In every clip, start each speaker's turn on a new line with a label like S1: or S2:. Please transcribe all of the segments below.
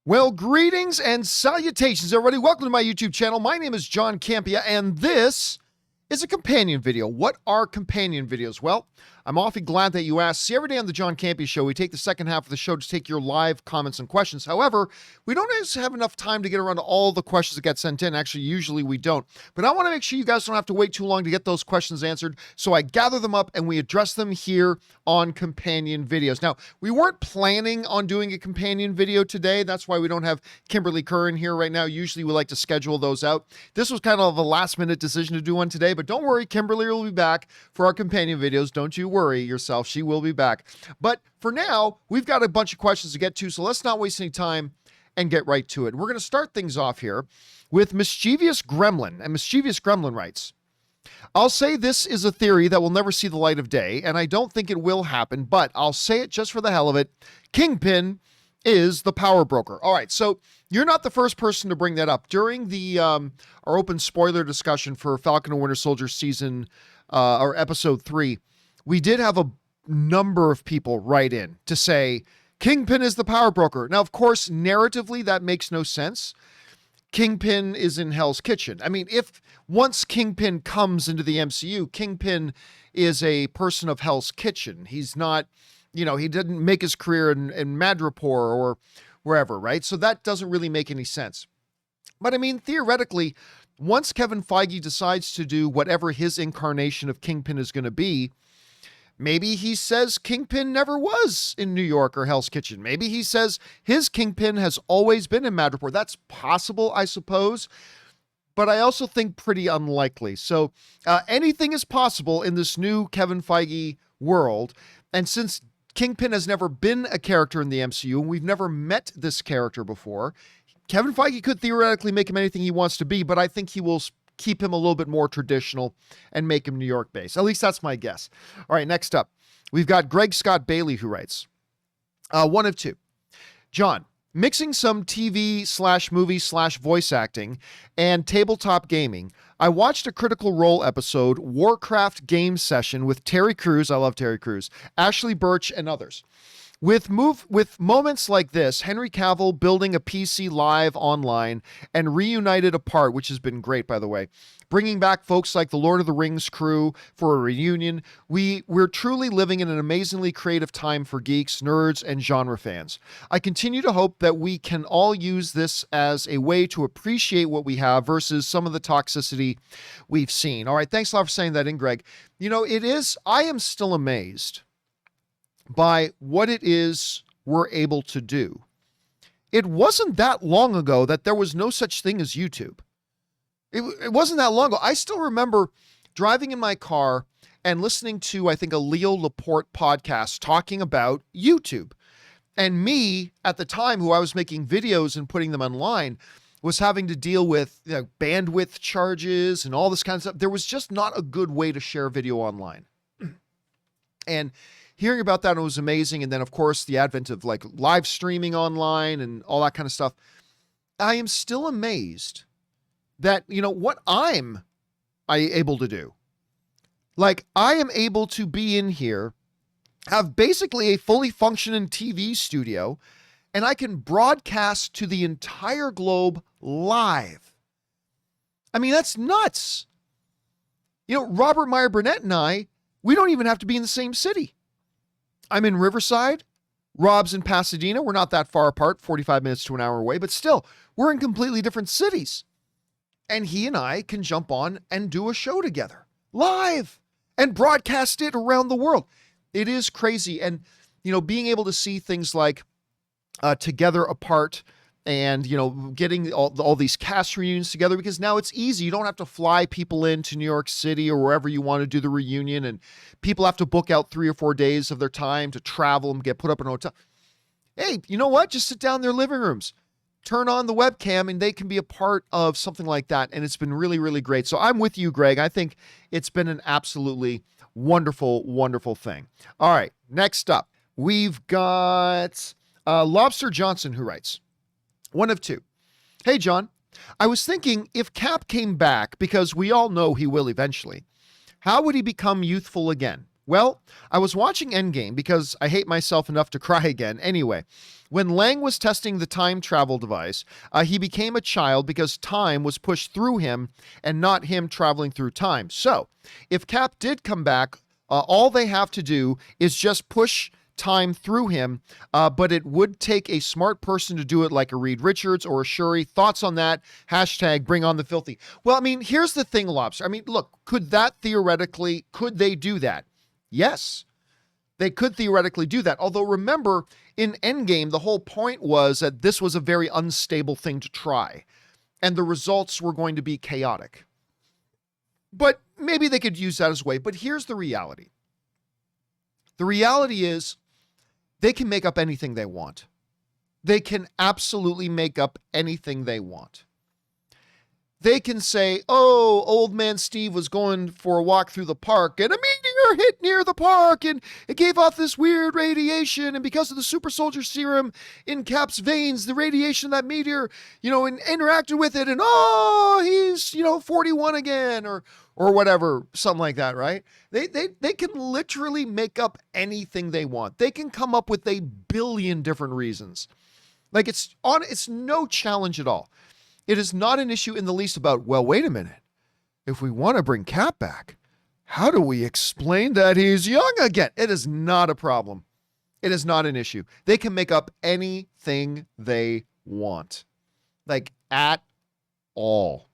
S1: Well, greetings and salutations, everybody. Welcome to my YouTube channel. My name is John Campea, and this is a companion video. What are companion videos? Well, I'm awfully glad that you asked. See, every day on the John Campea Show, we take the second half of the show to take your live comments and questions. However, we don't always have enough time to get around to all the questions that get sent in. Actually, usually we don't. But I want to make sure you guys don't have to wait too long to get those questions answered. So I gather them up and we address them here on companion videos. Now, we weren't planning on doing a companion video today. That's why we don't have Kimberly Kerr in here right now. Usually we like to schedule those out. This was kind of a last minute decision to do one today, but don't worry, Kimberly will be back for our companion videos. Don't you worry yourself. She will be back. But for now, we've got a bunch of questions to get to, so let's not waste any time and get right to it. We're going to start things off here with Mischievous Gremlin. And Mischievous Gremlin writes, I'll say this is a theory that will never see the light of day, and I don't think it will happen, but I'll say it just for the hell of it. Kingpin is the power broker. All right, so you're not the first person to bring that up. During the our open spoiler discussion for Falcon and Winter Soldier season or episode 3, we did have a number of people write in to say Kingpin is the power broker. Now, of course, narratively, that makes no sense. Kingpin is in Hell's Kitchen. I mean, if once Kingpin comes into the MCU, Kingpin is a person of Hell's Kitchen. He's not, he didn't make his career in Madripoor or wherever, right? So that doesn't really make any sense. But I mean, theoretically, once Kevin Feige decides to do whatever his incarnation of Kingpin is going to be, maybe he says Kingpin never was in New York or Hell's Kitchen. Maybe he says his Kingpin has always been in Madripoor. That's possible, I suppose, but I also think pretty unlikely. So anything is possible in this new Kevin Feige world. And since Kingpin has never been a character in the MCU and we've never met this character before, Kevin Feige could theoretically make him anything he wants to be, but I think he will keep him a little bit more traditional and make him New York based. At least that's my guess. All right, next up, we've got Greg Scott Bailey who writes, one of two. John, mixing some TV/movie/voice acting and tabletop gaming, I watched a Critical Role episode, Warcraft Game Session with Terry Crews, I love Terry Crews, Ashley Birch, and others. With moments like this, Henry Cavill building a PC live online and reunited apart, which has been great, by the way, bringing back folks like the Lord of the Rings crew for a reunion, we're truly living in an amazingly creative time for geeks, nerds, and genre fans. I continue to hope that we can all use this as a way to appreciate what we have versus some of the toxicity we've seen. All right, thanks a lot for saying that in, Greg. I am still amazed by what it is we're able to do. It wasn't that long ago that there was no such thing as YouTube. It wasn't that long ago. I still remember driving in my car and listening to, I think, a Leo Laporte podcast talking about YouTube. And me, at the time, who I was making videos and putting them online, was having to deal with bandwidth charges and all this kind of stuff. There was just not a good way to share video online. And hearing about that, it was amazing. And then, of course, the advent of live streaming online and all that kind of stuff. I am still amazed that, what I able to do. I am able to be in here, have basically a fully functioning TV studio, and I can broadcast to the entire globe live. I mean, that's nuts. Robert Meyer Burnett and I, we don't even have to be in the same city. I'm in Riverside. Rob's in Pasadena. We're not that far apart, 45 minutes to an hour away, but still, we're in completely different cities. And he and I can jump on and do a show together live and broadcast it around the world. It is crazy. And, being able to see things like Together Apart and, getting all these cast reunions together, because now it's easy. You don't have to fly people into New York City or wherever you want to do the reunion, and people have to book out 3 or 4 days of their time to travel and get put up in a hotel. Hey, you know what? Just sit down in their living rooms, turn on the webcam, and they can be a part of something like that. And it's been really, really great. So I'm with you, Greg. I think it's been an absolutely wonderful, wonderful thing. All right, next up, we've got Lobster Johnson who writes, one of two. Hey, John, I was thinking if Cap came back, because we all know he will eventually, how would he become youthful again? Well, I was watching Endgame because I hate myself enough to cry again. Anyway, when Lang was testing the time travel device, he became a child because time was pushed through him and not him traveling through time. So, if Cap did come back, all they have to do is just push time through him, but it would take a smart person to do it, like a Reed Richards or a Shuri. Thoughts on that? Hashtag bring on the filthy. Well, I mean, here's the thing, Lobster. I mean, look, could they do that? Yes, they could theoretically do that. Although remember, in Endgame, the whole point was that this was a very unstable thing to try, and the results were going to be chaotic. But maybe they could use that as a way. But here's the reality. The reality is they can make up anything they want. They can absolutely make up anything they want. They can say, oh, old man Steve was going for a walk through the park and a meteor hit near the park and it gave off this weird radiation. And because of the super soldier serum in Cap's veins, the radiation of that meteor, interacted with it. And he's, 41 again or whatever, something like that, right? They can literally make up anything they want. They can come up with 1 billion different reasons. Like it's no challenge at all. It is not an issue in the least about, well, wait a minute. If we want to bring Cap back, how do we explain that he's young again? It is not a problem. It is not an issue. They can make up anything they want. Like at all.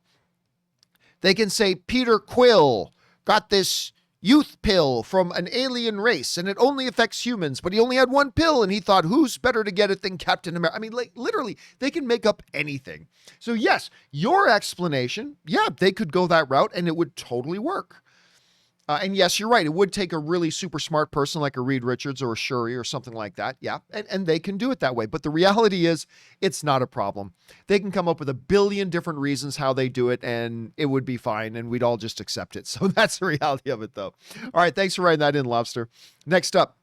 S1: They can say Peter Quill got this youth pill from an alien race and it only affects humans, but he only had 1 pill and he thought, who's better to get it than Captain America? I mean, like literally, they can make up anything. So yes, your explanation, yeah, they could go that route and it would totally work. And yes, you're right. It would take a really super smart person like a Reed Richards or a Shuri or something like that. Yeah. And they can do it that way. But the reality is it's not a problem. They can come up with 1 billion different reasons how they do it and it would be fine. And we'd all just accept it. So that's the reality of it though. All right. Thanks for writing that in, Lobster. Next up.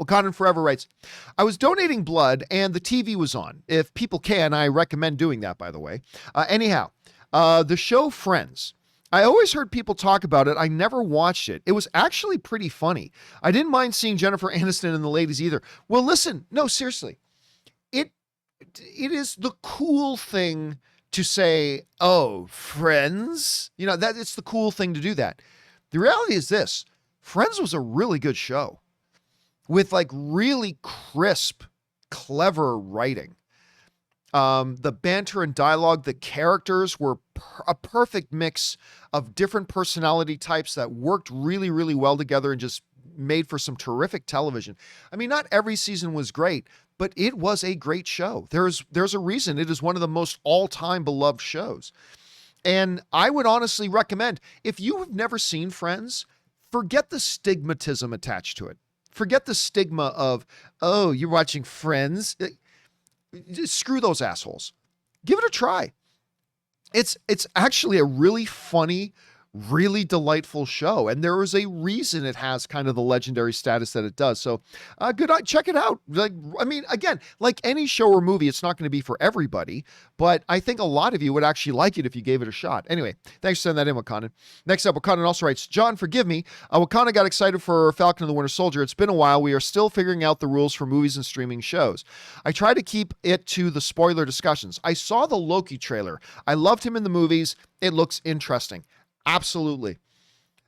S1: Wakanda Forever writes, I was donating blood and the TV was on. If people can, I recommend doing that, by the way. Anyhow, the show Friends. I always heard people talk about it. I never watched it. It was actually pretty funny. I didn't mind seeing Jennifer Aniston and the ladies either. Well, listen, no, seriously. It is the cool thing to say, oh, Friends? That it's the cool thing to do that. The reality is this. Friends was a really good show with like really crisp, clever writing. The banter and dialogue, the characters were a perfect mix of different personality types that worked really, really well together and just made for some terrific television. I mean, not every season was great, but it was a great show. There's a reason it is one of the most all-time beloved shows. And I would honestly recommend, if you have never seen Friends, forget the stigmatism attached to it. Forget the stigma of, oh, you're watching Friends. Screw those assholes. Give it a try. It's actually a really funny, really delightful show. And there is a reason it has kind of the legendary status that it does. So check it out. Again, like any show or movie, it's not going to be for everybody, but I think a lot of you would actually like it if you gave it a shot. Anyway, thanks for sending that in, Wakanda. Next up, Wakanda also writes, John, forgive me. Wakanda got excited for Falcon and the Winter Soldier. It's been a while. We are still figuring out the rules for movies and streaming shows. I try to keep it to the spoiler discussions. I saw the Loki trailer. I loved him in the movies. It looks interesting. Absolutely.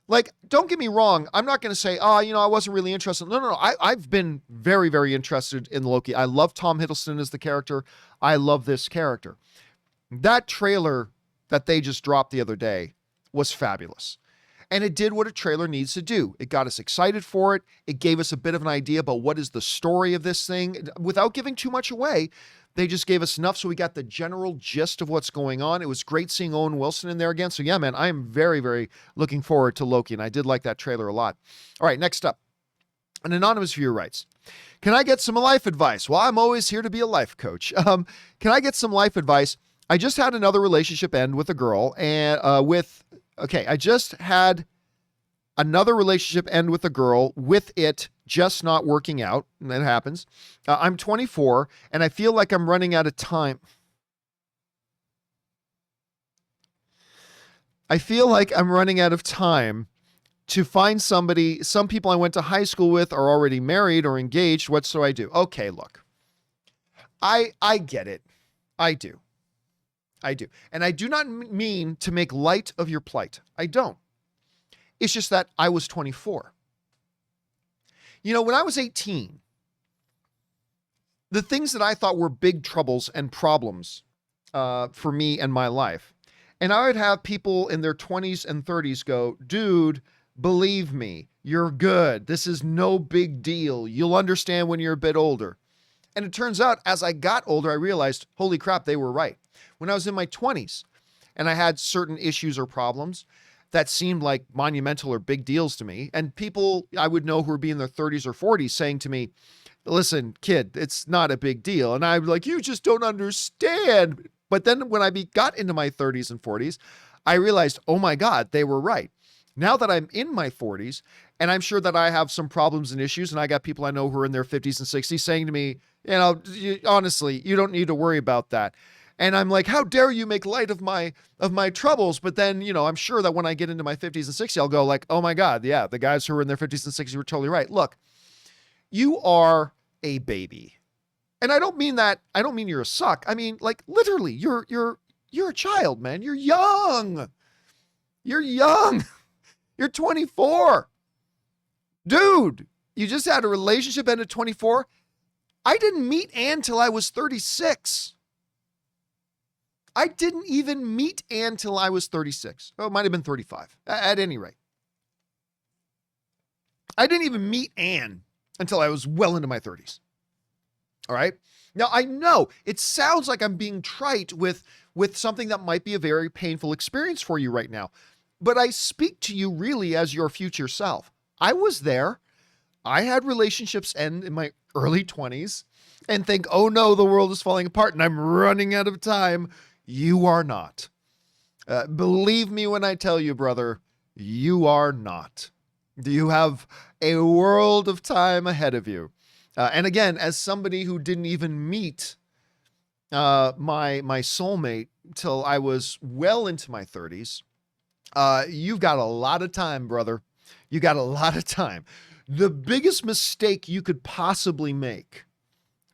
S1: Like, don't get me wrong. I'm not going to say, I wasn't really interested. No. I've been very, very interested in Loki. I love Tom Hiddleston as the character. I love this character. That trailer that they just dropped the other day was fabulous. And it did what a trailer needs to do. It got us excited for it. It gave us a bit of an idea about what is the story of this thing. Without giving too much away, they just gave us enough so we got the general gist of what's going on. It was great seeing Owen Wilson in there again. So yeah, man, I am very, very looking forward to Loki, and I did like that trailer a lot. All right, next up. An anonymous viewer writes, can I get some life advice? Well, I'm always here to be a life coach. Can I get some life advice? I just had another relationship end with a girl and I just had another relationship end with a girl with it just not working out. And that happens. I'm 24 and I feel like I'm running out of time. I feel like I'm running out of time to find somebody. Some people I went to high school with are already married or engaged. What should I do? Okay, look, I get it. I do. And I do not mean to make light of your plight. I don't. It's just that I was 24. You know, when I was 18, the things that I thought were big troubles and problems for me and my life, and I would have people in their 20s and 30s go, dude, believe me, you're good. This is no big deal. You'll understand when you're a bit older. And it turns out, as I got older, I realized, holy crap, they were right. When I was in my 20s and I had certain issues or problems that seemed like monumental or big deals to me, and people I would know who were in their 30s or 40s saying to me, listen, kid, it's not a big deal. And I'm like, you just don't understand. But then when I got into my 30s and 40s, I realized, oh my God, they were right. Now that I'm in my 40s, and I'm sure that I have some problems and issues, and I got people I know who are in their 50s and 60s saying to me, honestly, you don't need to worry about that. And I'm like, how dare you make light of my troubles? But then, I'm sure that when I get into my 50s and 60s, I'll go like, oh my God, yeah, the guys who are in their 50s and 60s were totally right. Look, you are a baby. And I don't mean you're a suck. I mean, like, literally, you're a child, man. You're young. You're 24. Dude, you just had a relationship end at 24. I didn't meet Ann till I was 36. I didn't even meet Ann till I was 36. Oh, it might have been 35. At any rate. I didn't even meet Ann until I was well into my 30s. All right. Now, I know it sounds like I'm being trite with something that might be a very painful experience for you right now, but I speak to you really as your future self. I was there. I had relationships end in my early 20s and think, oh no, the world is falling apart and I'm running out of time. You are not. Believe me when I tell you, brother, you are not. You have a world of time ahead of you. And again, as somebody who didn't even meet my soulmate till I was well into my 30s, you've got a lot of time, brother. You got a lot of time. The biggest mistake you could possibly make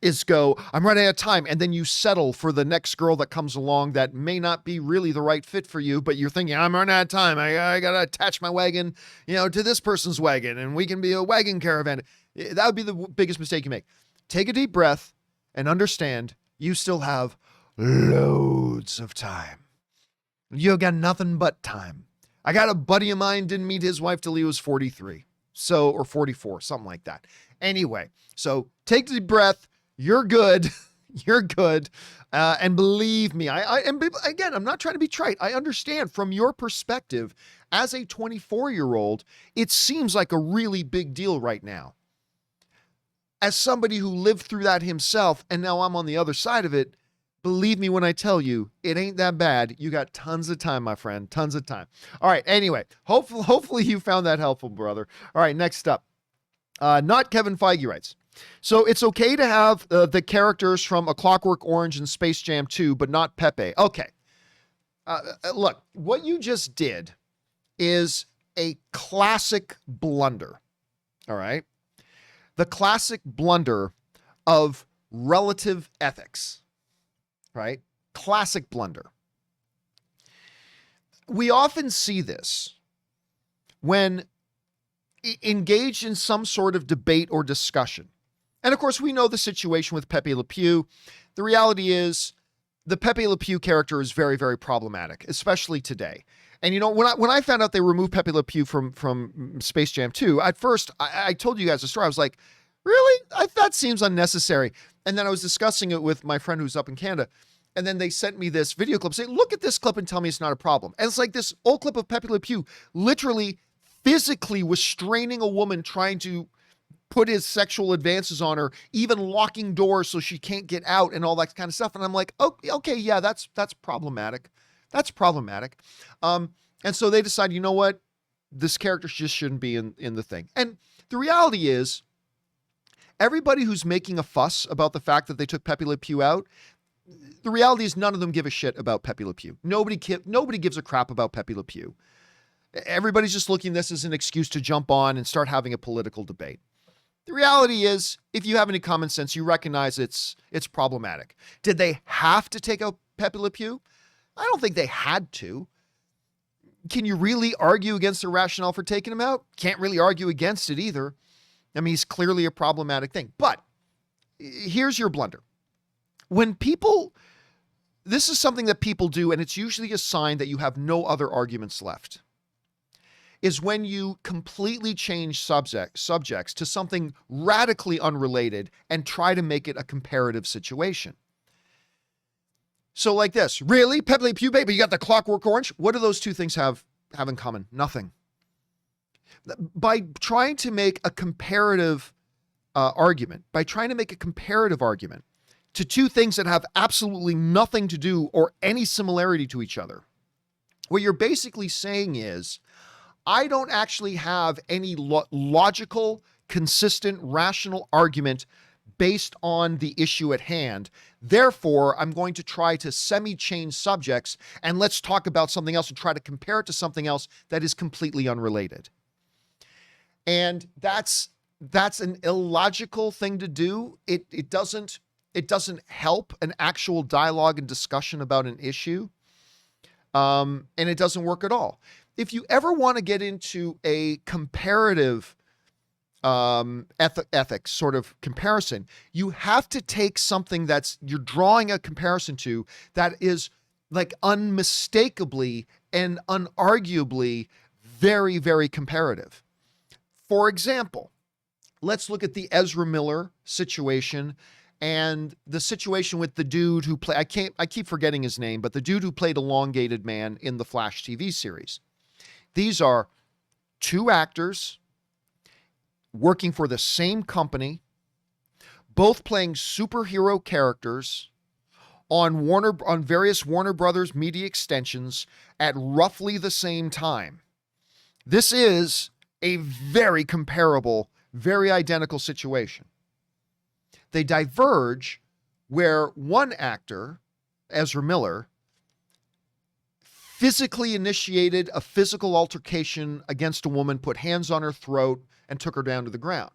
S1: is go, I'm running out of time. And then you settle for the next girl that comes along that may not be really the right fit for you, but you're thinking, I'm running out of time. I got to attach my wagon, to this person's wagon and we can be a wagon caravan. That would be the biggest mistake you make. Take a deep breath and understand you still have loads of time. You got nothing but time. I got a buddy of mine, didn't meet his wife till he was 43. Or 44, something like that. Anyway, so take a deep breath. You're good. You're good. And believe me, again, I'm not trying to be trite. I understand from your perspective as a 24-year-old, it seems like a really big deal right now. As somebody who lived through that himself, and now I'm on the other side of it, believe me when I tell you, it ain't that bad. You got tons of time, my friend, tons of time. All right, anyway, hopefully you found that helpful, brother. All right, next up. Not Kevin Feige writes, so it's okay to have the characters from A Clockwork Orange and Space Jam 2, but not Pepe. Okay. Look, what you just did is a classic blunder. All right. The classic blunder of relative ethics, right? Classic blunder. We often see this when engaged in some sort of debate or discussion. And of course, we know the situation with Pepe Le Pew. The reality is the Pepe Le Pew character is very, very problematic, especially today. And when I found out they removed Pepe Le Pew from Space Jam 2, at first I told you guys the story. I was like, really? That seems unnecessary. And then I was discussing it with my friend who's up in Canada. And then they sent me this video clip saying, look at this clip and tell me it's not a problem. And it's like this old clip of Pepe Le Pew literally physically restraining a woman trying to put his sexual advances on her, even locking doors so she can't get out and all that kind of stuff. And I'm like, oh, okay, yeah, that's problematic. That's problematic. And so they decide, you know what? This character just shouldn't be in the thing. And the reality is, everybody who's making a fuss about the fact that they took Pepe Le Pew out, the reality is none of them give a shit about Pepe Le Pew. Nobody gives a crap about Pepe Le Pew. Everybody's just looking at this as an excuse to jump on and start having a political debate. The reality is, if you have any common sense, you recognize it's problematic. Did they have to take out Pepe Le Pew? I don't think they had to. Can you really argue against the rationale for taking him out? Can't really argue against it either. I mean, he's clearly a problematic thing. But here's your blunder. This is something that people do, and it's usually a sign that you have no other arguments left, is when you completely change subjects to something radically unrelated and try to make it a comparative situation. So like this, really? Pepe Le Pew, baby, you got the Clockwork Orange? What do those two things have in common? Nothing. By trying to make a comparative argument to two things that have absolutely nothing to do or any similarity to each other, what you're basically saying is, I don't actually have any logical, consistent, rational argument based on the issue at hand. Therefore, I'm going to try to semi-change subjects and let's talk about something else and try to compare it to something else that is completely unrelated. And that's an illogical thing to do. It doesn't help an actual dialogue and discussion about an issue. And it doesn't work at all. If you ever want to get into a comparative ethics sort of comparison, you have to take something you're drawing a comparison to that is like unmistakably and unarguably very, very comparative. For example, let's look at the Ezra Miller situation and the situation with the dude who I keep forgetting his name, but the dude who played Elongated Man in the Flash TV series. These are two actors working for the same company, both playing superhero characters on various Warner Brothers media extensions at roughly the same time. This is a very comparable, very identical situation. They diverge where one actor, Ezra Miller, physically initiated a physical altercation against a woman, put hands on her throat, and took her down to the ground.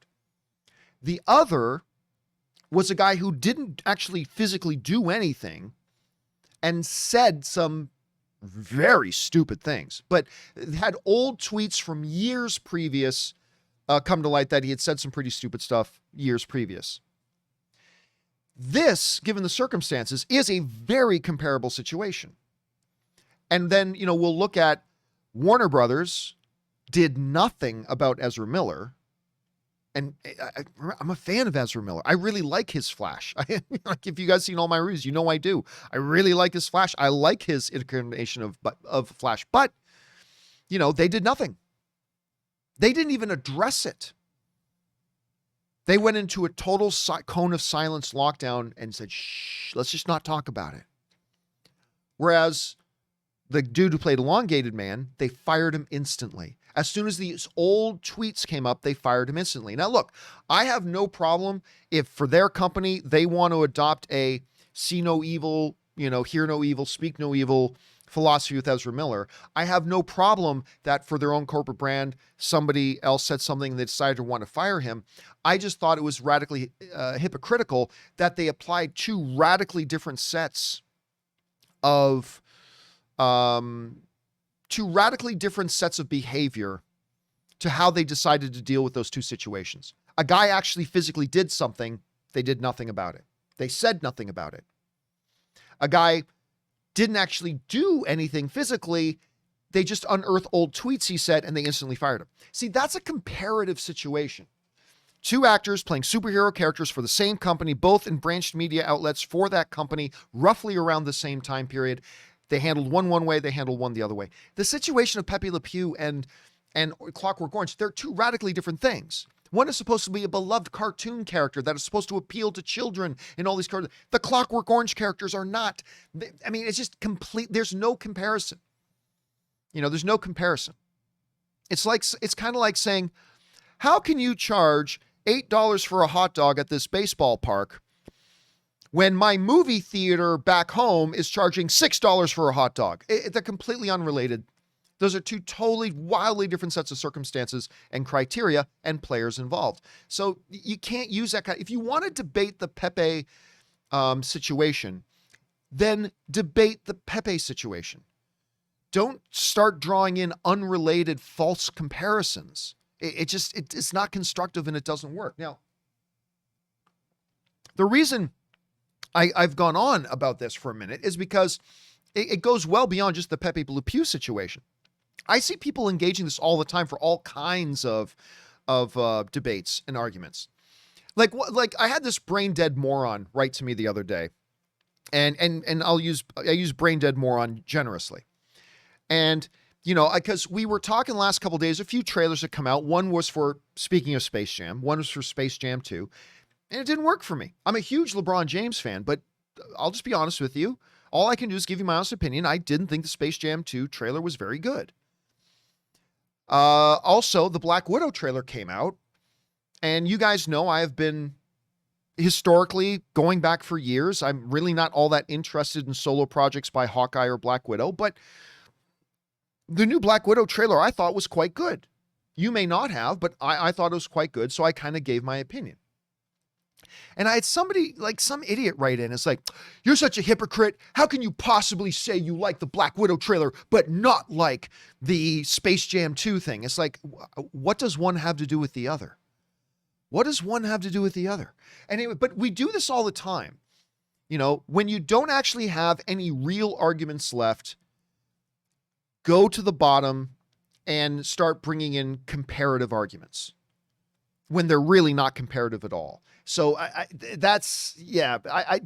S1: The other was a guy who didn't actually physically do anything and said some very stupid things, but had old tweets from years previous come to light that he had said some pretty stupid stuff years previous. This, given the circumstances, is a very comparable situation. And then, we'll look at Warner Brothers did nothing about Ezra Miller. And I'm a fan of Ezra Miller. I really like his Flash. Like, if you guys seen all my reviews, I do. I really like his Flash. I like his incarnation of Flash. But, they did nothing. They didn't even address it. They went into a total cone of silence lockdown and said, shh, let's just not talk about it. Whereas the dude who played Elongated Man, they fired him instantly. As soon as these old tweets came up, they fired him instantly. Now, look, I have no problem if for their company, they want to adopt a see no evil, hear no evil, speak no evil philosophy with Ezra Miller. I have no problem that for their own corporate brand, somebody else said something and they decided to want to fire him. I just thought it was radically hypocritical that they applied two radically different sets of behavior to how they decided to deal with those two situations. A guy actually physically did something. They did nothing about it. They said nothing about it. A guy didn't actually do anything physically. They just unearthed old tweets he said, and they instantly fired him. See, that's a comparative situation. Two actors playing superhero characters for the same company, both in branched media outlets for that company, roughly around the same time period. They handled one way, they handled one the other way. The situation of Pepe Le Pew and Clockwork Orange, they're two radically different things. One is supposed to be a beloved cartoon character that is supposed to appeal to children in all these characters. The Clockwork Orange characters are not. It's just complete. There's no comparison. There's no comparison. It's kind of like saying, how can you charge $8 for a hot dog at this baseball park when my movie theater back home is charging $6 for a hot dog? They're completely unrelated. Those are two totally wildly different sets of circumstances and criteria and players involved. So you can't use that if you want to debate the Pepe situation, then debate the Pepe situation. Don't start drawing in unrelated false comparisons. It's not constructive and it doesn't work. Now, the reason I've gone on about this for a minute is because it goes well beyond just the Pepe Le Pew situation. I see people engaging this all the time for all kinds of debates and arguments. Like I had this brain dead moron write to me the other day, and I use brain dead moron generously. And, because we were talking the last couple of days, a few trailers had come out. One was for, speaking of Space Jam, one was for Space Jam 2, and it didn't work for me. I'm a huge LeBron James fan, but I'll just be honest with you. All I can do is give you my honest opinion. I didn't think the Space Jam 2 trailer was very good. Also, the Black Widow trailer came out, and you guys know I have been historically going back for years. I'm really not all that interested in solo projects by Hawkeye or Black Widow, but the new Black Widow trailer I thought was quite good. You may not have, but I thought it was quite good, so I kind of gave my opinion. And I had somebody, like some idiot write in, it's like, you're such a hypocrite. How can you possibly say you like the Black Widow trailer, but not like the Space Jam 2 thing? It's like, what does one have to do with the other? What does one have to do with the other? Anyway, but we do this all the time. When you don't actually have any real arguments left, go to the bottom and start bringing in comparative arguments when they're really not comparative at all. So I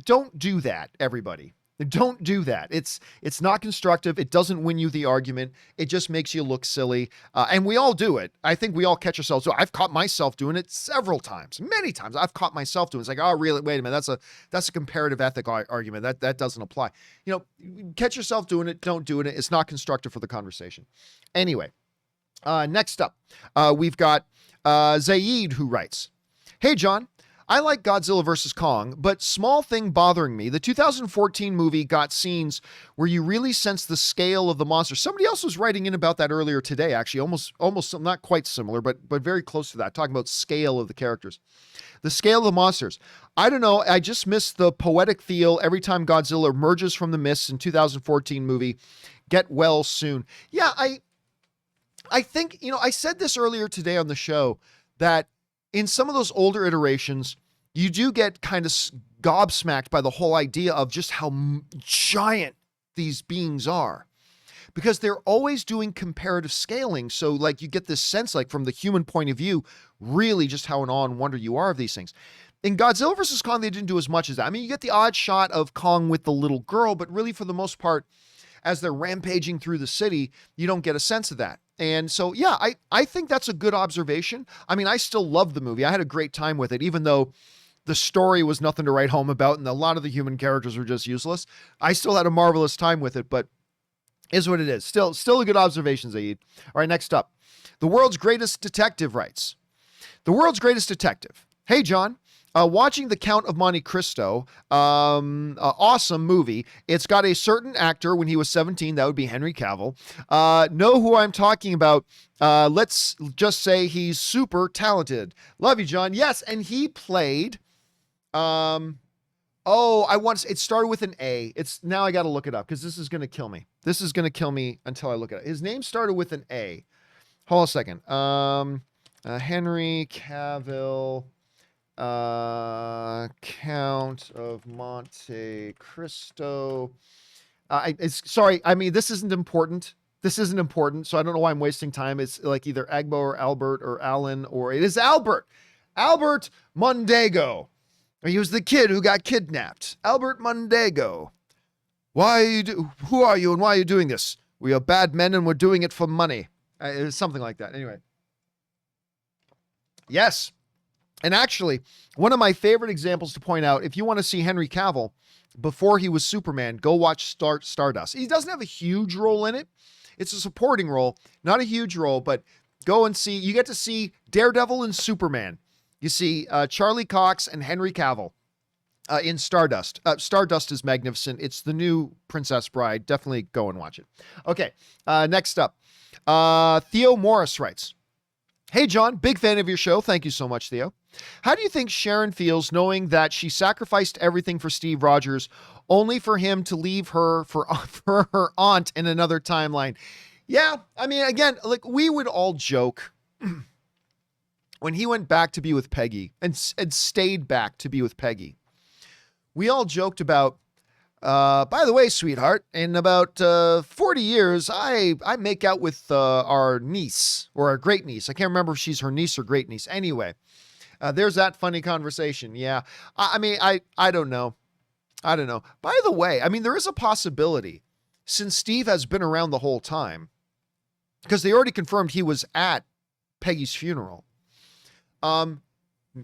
S1: don't do that, everybody. Don't do that. It's not constructive. It doesn't win you the argument. It just makes you look silly. And we all do it. I think we all catch ourselves. So I've caught myself doing it several times, many times. I've caught myself doing it. It's like, oh, really? Wait a minute. That's a comparative ethic argument. That doesn't apply. Catch yourself doing it. Don't do it. It's not constructive for the conversation. Anyway, next up, we've got Zaid, who writes, "Hey, John. I like Godzilla vs. Kong, but small thing bothering me, the 2014 movie got scenes where you really sense the scale of the monster." Somebody else was writing in about that earlier today, actually, almost not quite similar, but very close to that, talking about scale of the characters. The scale of the monsters. I don't know, I just miss the poetic feel every time Godzilla emerges from the mists in 2014 movie. Get well soon. Yeah, I think, I said this earlier today on the show, that in some of those older iterations, you do get kind of gobsmacked by the whole idea of just how giant these beings are, because they're always doing comparative scaling. So like you get this sense, like from the human point of view, really just how in awe and wonder you are of these things. In Godzilla vs. Kong, they didn't do as much as that. I mean, you get the odd shot of Kong with the little girl, but really for the most part, as they're rampaging through the city, you don't get a sense of that. And so, yeah, I think that's a good observation. I mean, I still love the movie. I had a great time with it, even though the story was nothing to write home about and a lot of the human characters were just useless. I still had a marvelous time with it, but is what it is. Still a good observation, Zaid. All right, next up. The World's Greatest Detective writes, "The World's Greatest Detective. Hey, John. Watching The Count of Monte Cristo, awesome movie. It's got a certain actor when he was 17, that would be Henry Cavill. Know who I'm talking about. Let's just say he's super talented. Love you, John." Yes, and he played, it started with an A. Now I got to look it up because this is going to kill me. This is going to kill me until I look it up. His name started with an A. Hold on a second. Henry Cavill. Count of Monte Cristo. Sorry, I mean, this isn't important. So I don't know why I'm wasting time. It's like either Agbo or Albert or Alan, or it is Albert Mondego. He was the kid who got kidnapped. Albert Mondego. Who are you and why are you doing this? We are bad men and we're doing it for money. It was something like that. Anyway. Yes. And actually, one of my favorite examples to point out, if you want to see Henry Cavill before he was Superman, go watch Stardust. He doesn't have a huge role in it. It's a supporting role, not a huge role, but go and see. You get to see Daredevil and Superman. You see Charlie Cox and Henry Cavill. in Stardust. Stardust is magnificent. It's the new Princess Bride. Definitely go and watch it. Okay, next up. Theo Morris writes, "Hey, John, big fan of your show. Thank you so much, Theo. How do you think Sharon feels knowing that she sacrificed everything for Steve Rogers only for him to leave her for her aunt in another timeline?" Yeah, I mean, again, like we would all joke when he went back to be with Peggy and stayed back to be with Peggy. We all joked about, by the way, sweetheart, in about 40 years, I make out with our niece or our great niece. I can't remember if she's her niece or great niece. Anyway, there's that funny conversation. Yeah. I mean, I don't know. I don't know. By the way, I mean, there is a possibility since Steve has been around the whole time, because they already confirmed he was at Peggy's funeral.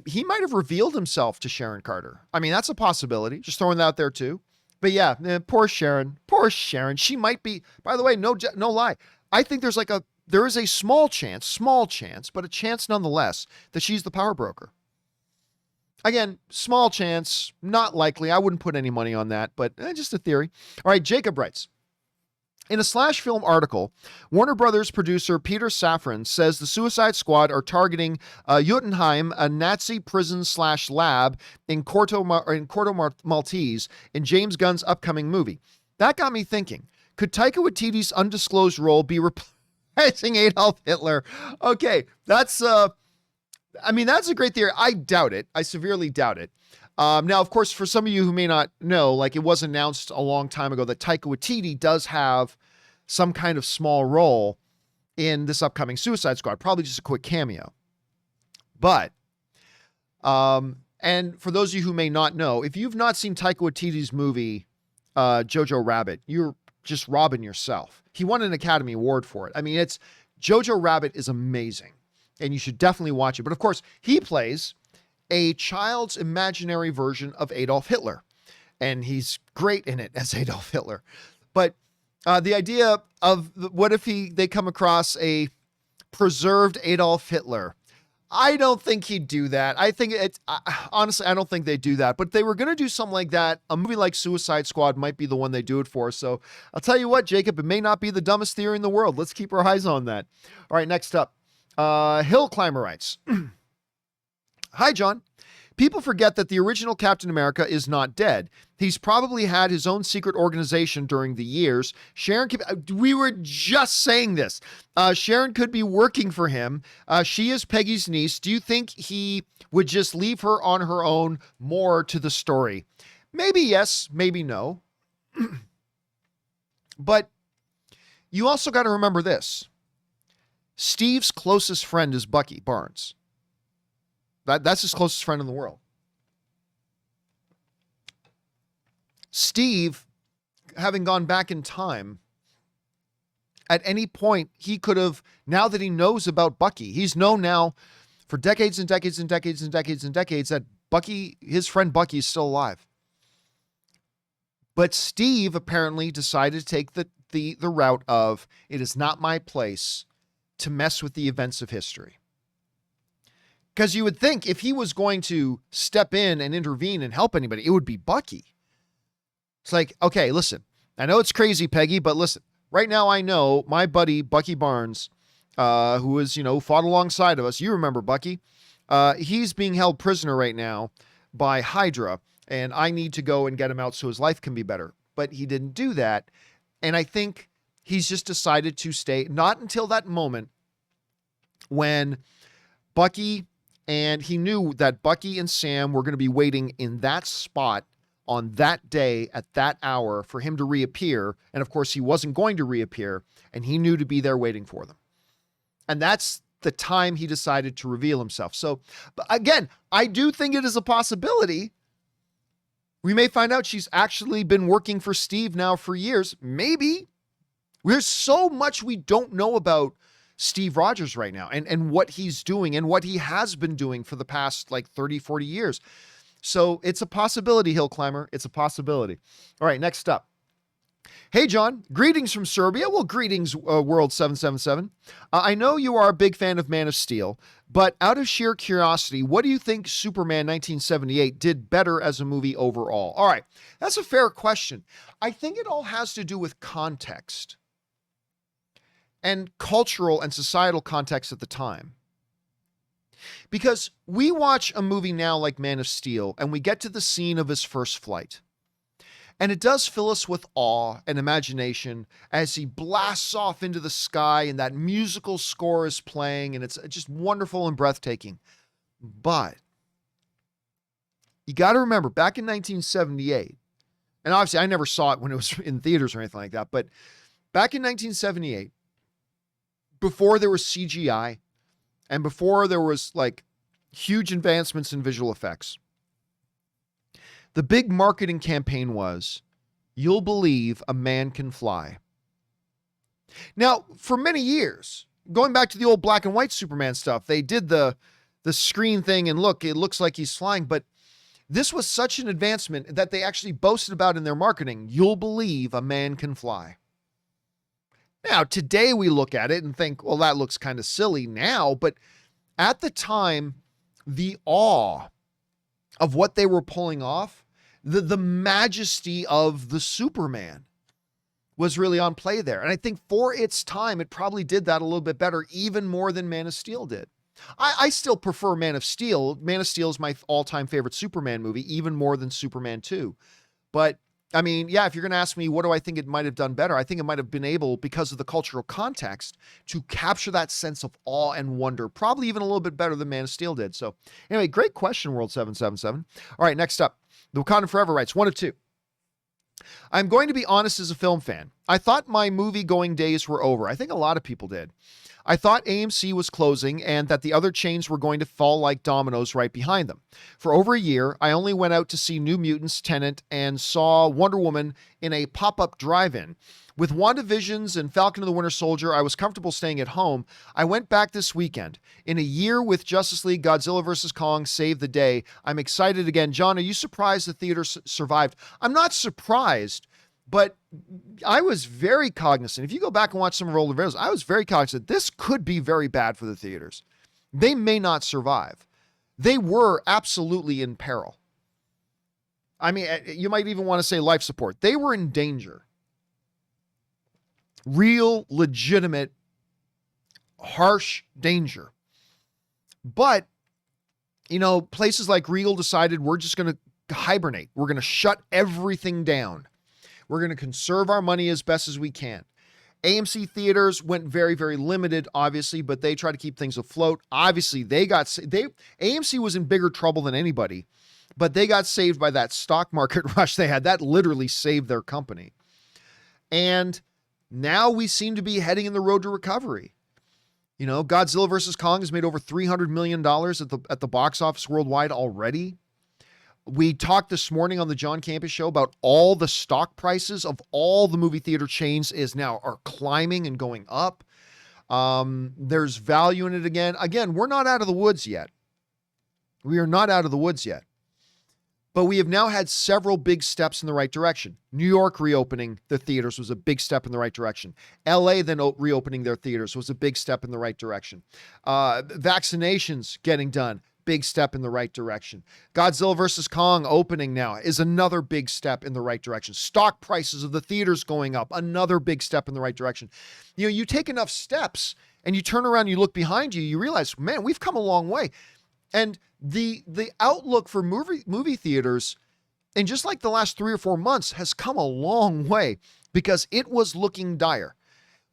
S1: He might have revealed himself to Sharon Carter. I mean, that's a possibility. Just throwing that out there too. But yeah, poor Sharon. Poor Sharon. She might be, by the way, no lie. I think there is a small chance, but a chance nonetheless that she's the power broker. Again, small chance, not likely. I wouldn't put any money on that, but just a theory. All right, Jacob writes, in a Slash Film article, Warner Brothers producer Peter Safran says the Suicide Squad are targeting Jotunheim, a Nazi prison/lab in Corto Maltese, in James Gunn's upcoming movie. That got me thinking, could Taika Waititi's undisclosed role be replacing Adolf Hitler? Okay, that's a great theory. I doubt it. I severely doubt it. Now, of course, for some of you who may not know, like it was announced a long time ago that Taika Waititi does have some kind of small role in this upcoming Suicide Squad, probably just a quick cameo. But, and for those of you who may not know, if you've not seen Taika Waititi's movie, Jojo Rabbit, you're just robbing yourself. He won an Academy Award for it. I mean, Jojo Rabbit is amazing and you should definitely watch it. But of course, he plays a child's imaginary version of Adolf Hitler. And he's great in it as Adolf Hitler. But the idea of what if they come across a preserved Adolf Hitler? I don't think he'd do that. I think honestly, I don't think they'd do that. But they were going to do something like that. A movie like Suicide Squad might be the one they do it for. So I'll tell you what, Jacob, it may not be the dumbest theory in the world. Let's keep our eyes on that. All right, next up. Hill Climber writes, "Hi, John. People forget that the original Captain America is not dead. He's probably had his own secret organization during the years. Sharon, we were just saying this. Sharon could be working for him. She is Peggy's niece. Do you think he would just leave her on her own? More to the story." Maybe yes, maybe no. But you also got to remember this. Steve's closest friend is Bucky Barnes. That's his closest friend in the world. Steve, having gone back in time, at any point he could have, now that he knows about Bucky, he's known now for decades and decades and decades and decades and decades that Bucky, his friend Bucky, is still alive. But Steve apparently decided to take the route of, it is not my place to mess with the events of history. Because you would think if he was going to step in and intervene and help anybody, it would be Bucky. It's like, okay, listen, I know it's crazy, Peggy, but listen, right now I know my buddy, Bucky Barnes, who was, fought alongside of us. You remember Bucky. He's being held prisoner right now by Hydra, and I need to go and get him out so his life can be better. But he didn't do that. And I think he's just decided to stay, not until that moment when Bucky, and he knew that Bucky and Sam were going to be waiting in that spot on that day at that hour for him to reappear. And of course, he wasn't going to reappear, and he knew to be there waiting for them. And that's the time he decided to reveal himself. So again, I do think it is a possibility. We may find out she's actually been working for Steve now for years. Maybe. There's so much we don't know about Steve Rogers right now and what he's doing and what he has been doing for the past 30, 40 years. So it's a possibility, Hill Climber. It's a possibility. All right, next up. Hey, John. Greetings from Serbia. Well, greetings, World 777. I know you are a big fan of Man of Steel, but out of sheer curiosity, what do you think Superman 1978 did better as a movie overall? All right, that's a fair question. I think it all has to do with context and cultural and societal context at the time. Because we watch a movie now like Man of Steel, and we get to the scene of his first flight. And it does fill us with awe and imagination as he blasts off into the sky and that musical score is playing, and it's just wonderful and breathtaking. But you got to remember, back in 1978, and obviously I never saw it when it was in theaters or anything like that, but back in 1978, before there was CGI and before there was like huge advancements in visual effects, the big marketing campaign was, "You'll believe a man can fly." Now, for many years, going back to the old black and white Superman stuff, they did the screen thing and look, it looks like he's flying, but this was such an advancement that they actually boasted about in their marketing. "You'll believe a man can fly." Now, today we look at it and think, well, that looks kind of silly now, but at the time, the awe of what they were pulling off, the majesty of the Superman was really on play there. And I think for its time, it probably did that a little bit better, even more than Man of Steel did. I still prefer Man of Steel. Man of Steel is my all-time favorite Superman movie, even more than Superman 2. But I mean, yeah, if you're going to ask me, what do I think it might have done better? I think it might have been able, because of the cultural context, to capture that sense of awe and wonder, probably even a little bit better than Man of Steel did. So anyway, great question, World 777. All right, next up, the Wakanda Forever writes, 1 of 2. I'm going to be honest as a film fan. I thought my movie-going days were over. I think a lot of people did. I thought AMC was closing and that the other chains were going to fall like dominoes right behind them. For over a year, I only went out to see New Mutants, Tenet, and saw Wonder Woman in a pop-up drive-in. With WandaVisions and Falcon and the Winter Soldier, I was comfortable staying at home. I went back this weekend. In a year with Justice League, Godzilla vs. Kong saved the day. I'm excited again. John, are you surprised the theater survived? I'm not surprised, but I was very cognizant. If you go back and watch some of our older videos, I was very cognizant. This could be very bad for the theaters. They may not survive. They were absolutely in peril. I mean, you might even want to say life support. They were in danger. Real, legitimate, harsh danger. But, you know, places like Regal decided we're just going to hibernate. We're going to shut everything down. We're going to conserve our money as best as we can. AMC theaters went very, very limited, obviously, but they try to keep things afloat. Obviously, AMC was in bigger trouble than anybody, but they got saved by that stock market rush they had. That literally saved their company. And now we seem to be heading in the road to recovery. You know, Godzilla vs. Kong has made over $300 million at the box office worldwide already. We talked this morning on the John Campea Show about all the stock prices of all the movie theater chains are climbing and going up. There's value in it again. Again, we're not out of the woods yet. We are not out of the woods yet. But we have now had several big steps in the right direction. New York reopening the theaters was a big step in the right direction. LA then reopening their theaters was a big step in the right direction. Vaccinations getting done. Big step in the right direction. Godzilla vs. Kong opening now is another big step in the right direction. Stock prices of the theaters going up, another big step in the right direction. You know, you take enough steps and you turn around, you look behind you, you realize, man, we've come a long way. And the outlook for movie theaters in just like the last 3 or 4 months has come a long way because it was looking dire.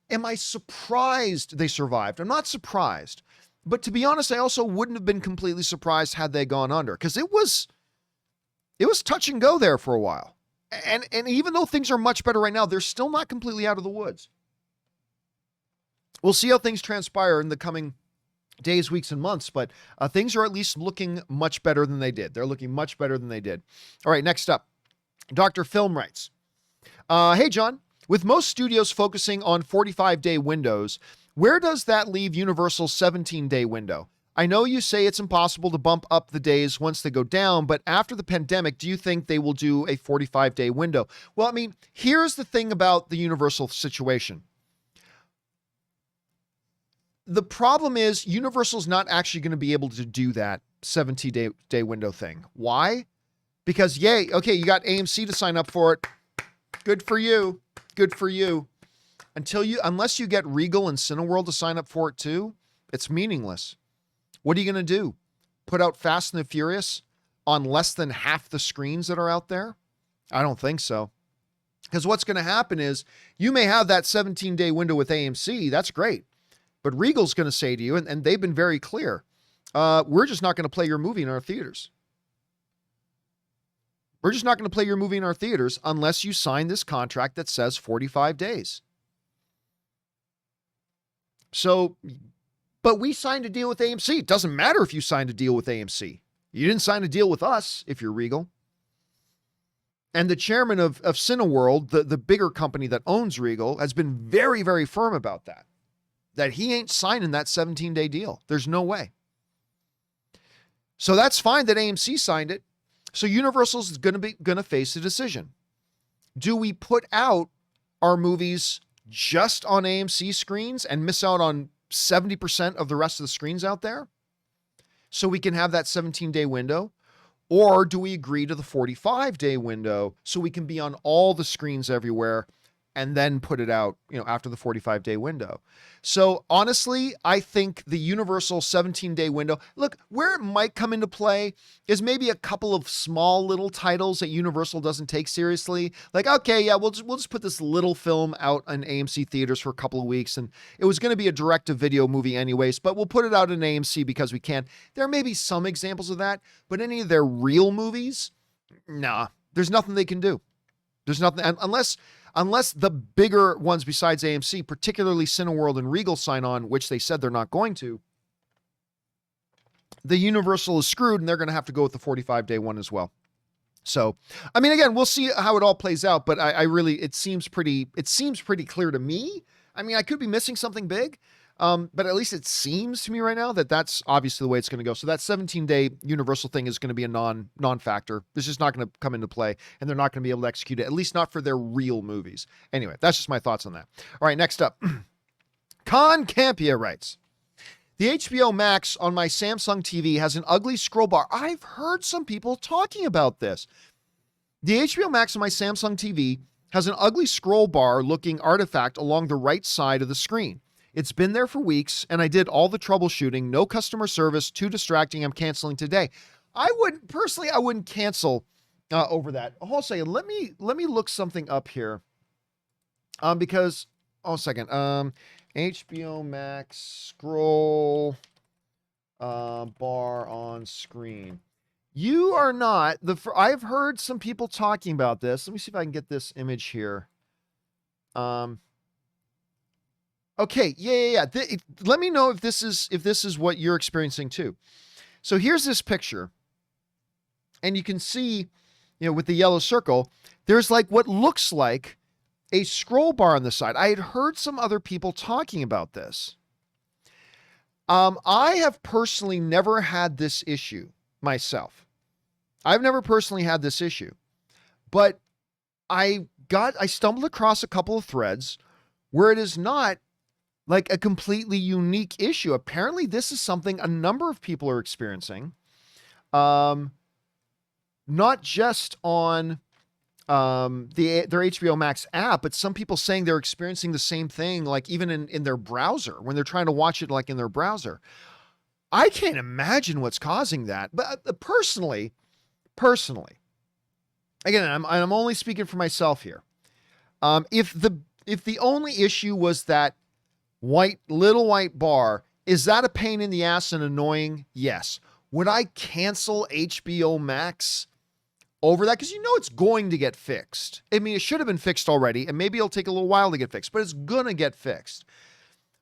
S1: Am I surprised they survived? I'm not surprised. But to be honest, I also wouldn't have been completely surprised had they gone under, because it was touch and go there for a while. And even though things are much better right now, they're still not completely out of the woods. We'll see how things transpire in the coming days, weeks, and months, but things are at least looking much better than they did. They're looking much better than they did. All right, next up, Dr. Film writes, hey, John, with most studios focusing on 45-day windows, where does that leave Universal's 17-day window? I know you say it's impossible to bump up the days once they go down, but after the pandemic, do you think they will do a 45-day window? Well, I mean, here's the thing about the Universal situation. The problem is Universal's not actually going to be able to do that 17-day window thing. Why? Because yay, okay, you got AMC to sign up for it. Good for you. Good for you. Unless you get Regal and Cineworld to sign up for it too, it's meaningless. What are you going to do? Put out Fast and the Furious on less than half the screens that are out there? I don't think so. Because what's going to happen is you may have that 17-day window with AMC. That's great. But Regal's going to say to you, and they've been very clear, we're just not going to play your movie in our theaters. We're just not going to play your movie in our theaters unless you sign this contract that says 45 days. So, but we signed a deal with AMC. It doesn't matter if you signed a deal with AMC. You didn't sign a deal with us if you're Regal. And the chairman of Cineworld, the bigger company that owns Regal, has been very, very firm about that he ain't signing that 17-day deal. There's no way. So that's fine that AMC signed it. So Universal's going to face a decision. Do we put out our movies just on AMC screens and miss out on 70% of the rest of the screens out there so we can have that 17-day window? Or do we agree to the 45-day window so we can be on all the screens everywhere and then put it out, after the 45-day window? So honestly, I think the Universal 17-day window, look, where it might come into play is maybe a couple of small little titles that Universal doesn't take seriously. Like, okay, yeah, we'll just put this little film out in AMC theaters for a couple of weeks. And it was going to be a direct-to-video movie anyways, but we'll put it out in AMC because we can. There may be some examples of that, but any of their real movies, nah, there's nothing they can do. There's nothing, unless the bigger ones besides AMC, particularly Cineworld and Regal, sign on, which they said they're not going to, the Universal is screwed and they're going to have to go with the 45-day one as well. So, I mean, again, we'll see how it all plays out, but it seems pretty clear to me. I mean, I could be missing something big, but at least it seems to me right now that that's obviously the way it's going to go. So that 17-day Universal thing is going to be a non-factor. This is not going to come into play, and they're not going to be able to execute it, at least not for their real movies. Anyway, that's just my thoughts on that. All right, next up. John Campea writes, the HBO Max on my Samsung TV has an ugly scroll bar. I've heard some people talking about this. The HBO Max on my Samsung TV has an ugly scroll bar looking artifact along the right side of the screen. It's been there for weeks, and I did all the troubleshooting. No customer service, too distracting. I'm canceling today. I wouldn't cancel over that. Hold on a second. Let me look something up here. Because, hold on a second. HBO Max scroll bar on screen. You are not I've heard some people talking about this. Let me see if I can get this image here. Okay, yeah. Let me know if this is what you're experiencing too. So here's this picture, and you can see, with the yellow circle, there's like what looks like a scroll bar on the side. I had heard some other people talking about this. I have personally never had this issue myself. I've never personally had this issue, but I stumbled across a couple of threads where it is not like a completely unique issue. Apparently this is something a number of people are experiencing. Not just on their HBO Max app, but some people saying they're experiencing the same thing, like even in their browser, when they're trying to watch it like in their browser. I can't imagine what's causing that. But personally, again, I'm only speaking for myself here. If the only issue was that little white bar, is that a pain in the ass and annoying? Yes. Would I cancel HBO Max over that? Because it's going to get fixed. I mean, it should have been fixed already, and maybe it'll take a little while to get fixed, but it's going to get fixed.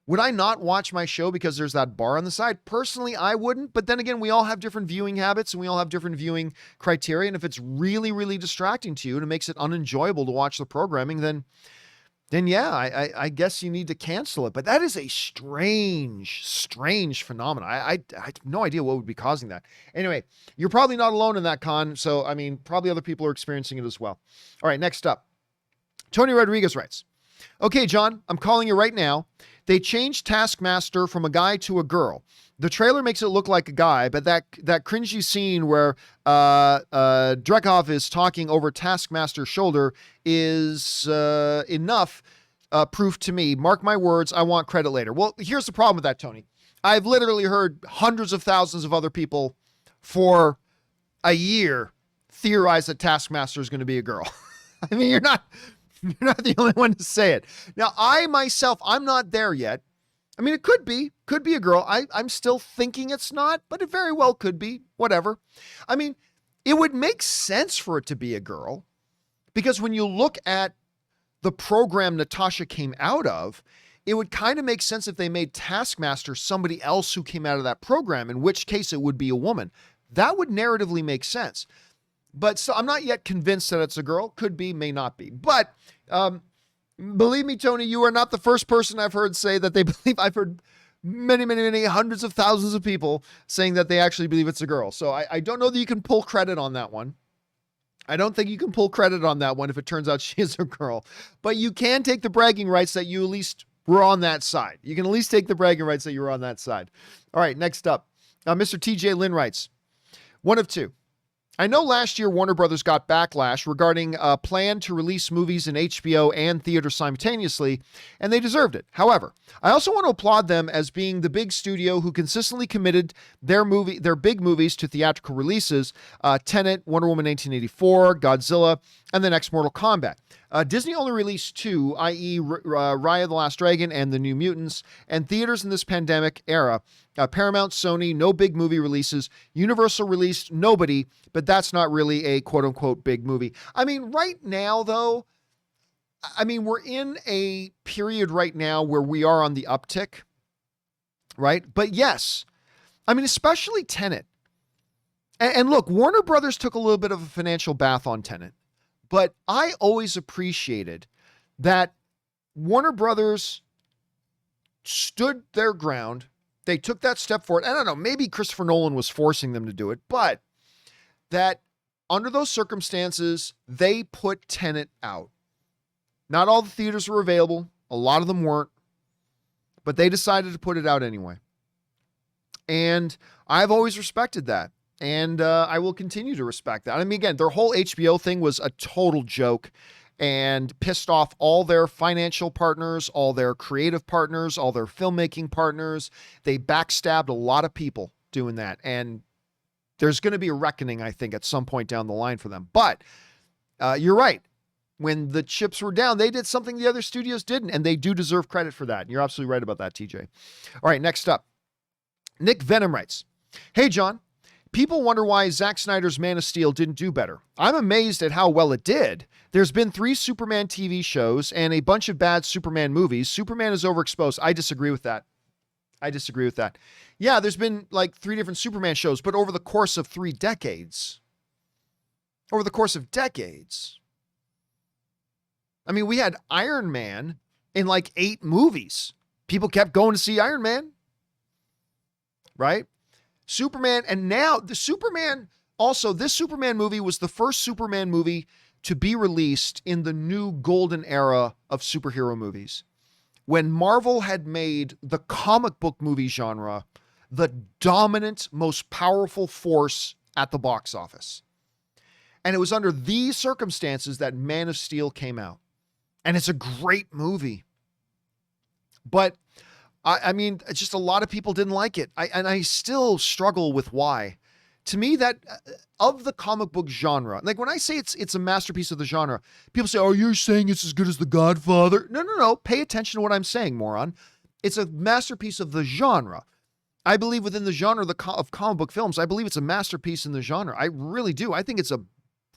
S1: Would I not watch my show because there's that bar on the side? Personally, I wouldn't. But then again, we all have different viewing habits and we all have different viewing criteria. And if it's really, really distracting to you and it makes it unenjoyable to watch the programming, then then yeah, I guess you need to cancel it. But that is a strange phenomenon. I have no idea what would be causing that. Anyway, you're probably not alone in that, Con. So, I mean, probably other people are experiencing it as well. All right, next up. Tony Rodriguez writes, okay, John, I'm calling you right now. They changed Taskmaster from a guy to a girl. The trailer makes it look like a guy, but that cringy scene where Dreykov is talking over Taskmaster's shoulder is enough proof to me. Mark my words, I want credit later. Well, here's the problem with that, Tony. I've literally heard hundreds of thousands of other people for a year theorize that Taskmaster is going to be a girl. I mean, you're not the only one to say it. Now, I myself, I'm not there yet. I mean, it could be a girl. I'm still thinking it's not, but it very well could be, whatever. I mean, it would make sense for it to be a girl because when you look at the program Natasha came out of, it would kind of make sense if they made Taskmaster somebody else who came out of that program, in which case it would be a woman. That would narratively make sense. But so I'm not yet convinced that it's a girl. Could be, may not be. But believe me, Tony, you are not the first person I've heard say that they believe. I've heard many, hundreds of thousands of people saying that they actually believe it's a girl. So I don't know that you can pull credit on that one. I don't think you can pull credit on that one if it turns out she is a girl. But you can take the bragging rights that you at least were on that side. You can at least take the bragging rights that you were on that side. All right, next up. Mr. TJ Lynn writes, one of two. I know last year Warner Brothers got backlash regarding a plan to release movies in HBO and theater simultaneously, and they deserved it. However, I also want to applaud them as being the big studio who consistently committed their big movies to theatrical releases, Tenet, Wonder Woman 1984, Godzilla, and the next Mortal Kombat. Disney only released two, i.e. Raya the Last Dragon and The New Mutants, and theaters in this pandemic era. Paramount, Sony, no big movie releases. Universal released nobody, but that's not really a quote-unquote big movie. I mean, right now, though, we're in a period right now where we are on the uptick, right? But yes, especially Tenet. And look, Warner Brothers took a little bit of a financial bath on Tenet, but I always appreciated that Warner Brothers stood their ground. They took that step forward. I don't know, maybe Christopher Nolan was forcing them to do it, but that under those circumstances, they put Tenet out. Not all the theaters were available. A lot of them weren't, but they decided to put it out anyway. And I've always respected that. And I will continue to respect that. I mean, again, their whole HBO thing was a total joke and pissed off all their financial partners, all their creative partners, all their filmmaking partners. They backstabbed a lot of people doing that. And there's going to be a reckoning, I think, at some point down the line for them. But you're right. When the chips were down, they did something the other studios didn't, and they do deserve credit for that. And you're absolutely right about that, TJ. All right, next up. Nick Venom writes, hey, John. People wonder why Zack Snyder's Man of Steel didn't do better. I'm amazed at how well it did. There's been 3 Superman TV shows and a bunch of bad Superman movies. Superman is overexposed. I disagree with that. Yeah, there's been like 3 different Superman shows, but over the course of 3 decades. Over the course of decades. I mean, we had Iron Man in like 8 movies. People kept going to see Iron Man. Right? Superman, and now the Superman, also this Superman movie was the first Superman movie to be released in the new golden era of superhero movies. When Marvel had made the comic book movie genre the dominant, most powerful force at the box office. And it was under these circumstances that Man of Steel came out. And it's a great movie. But I mean, it's just a lot of people didn't like it. I still struggle with why. To me, that of the comic book genre, like when I say it's a masterpiece of the genre, people say, oh, you're saying it's as good as The Godfather? No. Pay attention to what I'm saying, moron. It's a masterpiece of the genre. I believe within the genre of comic book films, I believe it's a masterpiece in the genre. I really do. I think it's a